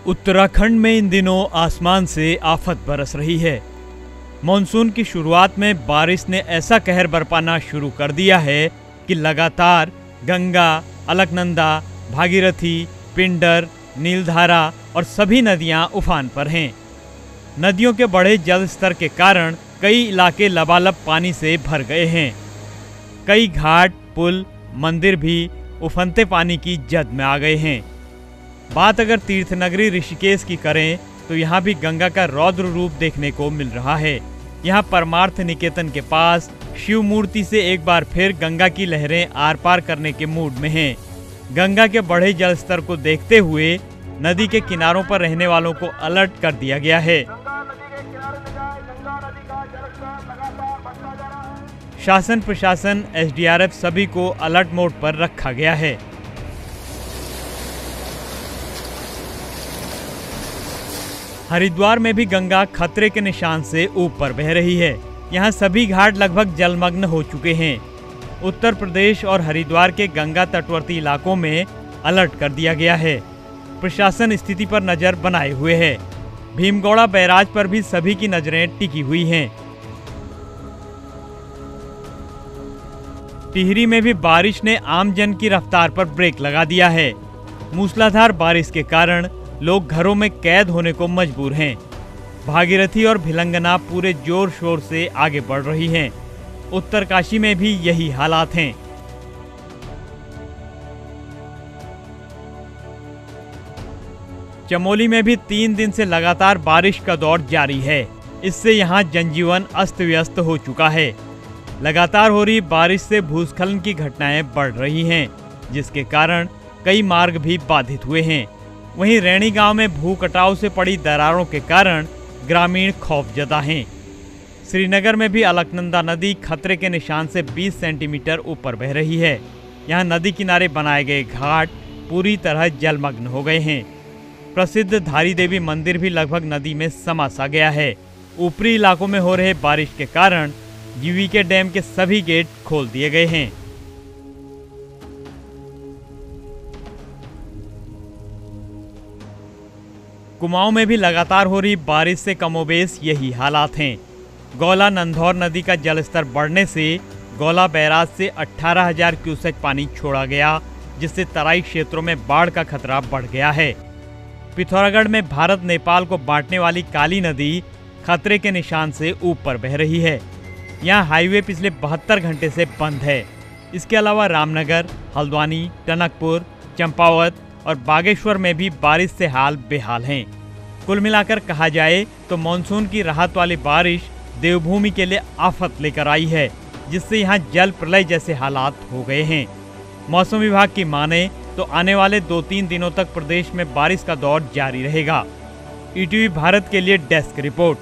उत्तराखंड में इन दिनों आसमान से आफत बरस रही है। मॉनसून की शुरुआत में बारिश ने ऐसा कहर बरपाना शुरू कर दिया है कि लगातार गंगा, अलकनंदा, भागीरथी, पिंडर, नीलधारा और सभी नदियां उफान पर हैं। नदियों के बढ़े जल स्तर के कारण कई इलाके लबालब पानी से भर गए हैं। कई घाट, पुल, मंदिर भी उफनते पानी की जद में आ गए हैं। बात अगर तीर्थनगरी ऋषिकेश की करें तो यहाँ भी गंगा का रौद्र रूप देखने को मिल रहा है। यहाँ परमार्थ निकेतन के पास शिव मूर्ति से एक बार फिर गंगा की लहरें आर पार करने के मूड में हैं। गंगा के बढ़े जल स्तर को देखते हुए नदी के किनारों पर रहने वालों को अलर्ट कर दिया गया है। शासन प्रशासन, एसडीआरएफ सभी को अलर्ट मोड पर रखा गया है। हरिद्वार में भी गंगा खतरे के निशान से ऊपर बह रही है। यहाँ सभी घाट लगभग जलमग्न हो चुके हैं। उत्तर प्रदेश और हरिद्वार के गंगा तटवर्ती इलाकों में अलर्ट कर दिया गया है। प्रशासन स्थिति पर नजर बनाए हुए है। भीमगौड़ा बैराज पर भी सभी की नजरें टिकी हुई हैं। टिहरी में भी बारिश ने आम जन की रफ्तार पर ब्रेक लगा दिया है। मूसलाधार बारिश के कारण लोग घरों में कैद होने को मजबूर हैं। भागीरथी और भिलंगना पूरे जोर शोर से आगे बढ़ रही हैं। उत्तरकाशी में भी यही हालात हैं। चमोली में भी 3 दिन से लगातार बारिश का दौर जारी है। इससे यहाँ जनजीवन अस्त व्यस्त हो चुका है। लगातार हो रही बारिश से भूस्खलन की घटनाएं बढ़ रही हैं, जिसके कारण कई मार्ग भी बाधित हुए हैं। वहीं रैणी गांव में भू कटाव से पड़ी दरारों के कारण ग्रामीण खौफजदा हैं। श्रीनगर में भी अलकनंदा नदी खतरे के निशान से 20 सेंटीमीटर ऊपर बह रही है। यहां नदी किनारे बनाए गए घाट पूरी तरह जलमग्न हो गए हैं। प्रसिद्ध धारी देवी मंदिर भी लगभग नदी में समा सा गया है। ऊपरी इलाकों में हो रहे बारिश के कारण जीवीके डैम के सभी गेट खोल दिए गए हैं। कुमाऊं में भी लगातार हो रही बारिश से कमोबेश यही हालात हैं। गौला नंधौर नदी का जलस्तर बढ़ने से गौला बैराज से 18,000 क्यूसेक पानी छोड़ा गया, जिससे तराई क्षेत्रों में बाढ़ का खतरा बढ़ गया है। पिथौरागढ़ में भारत नेपाल को बांटने वाली काली नदी खतरे के निशान से ऊपर बह रही है। यहाँ हाईवे पिछले 72 घंटे से बंद है। इसके अलावा रामनगर, हल्द्वानी, टनकपुर, चंपावत और बागेश्वर में भी बारिश से हाल बेहाल हैं। कुल मिलाकर कहा जाए तो मानसून की राहत वाली बारिश देवभूमि के लिए आफत लेकर आई है, जिससे यहाँ जल प्रलय जैसे हालात हो गए हैं। मौसम विभाग की माने तो आने वाले 2-3 दिनों तक प्रदेश में बारिश का दौर जारी रहेगा। ईटीवी भारत के लिए डेस्क रिपोर्ट।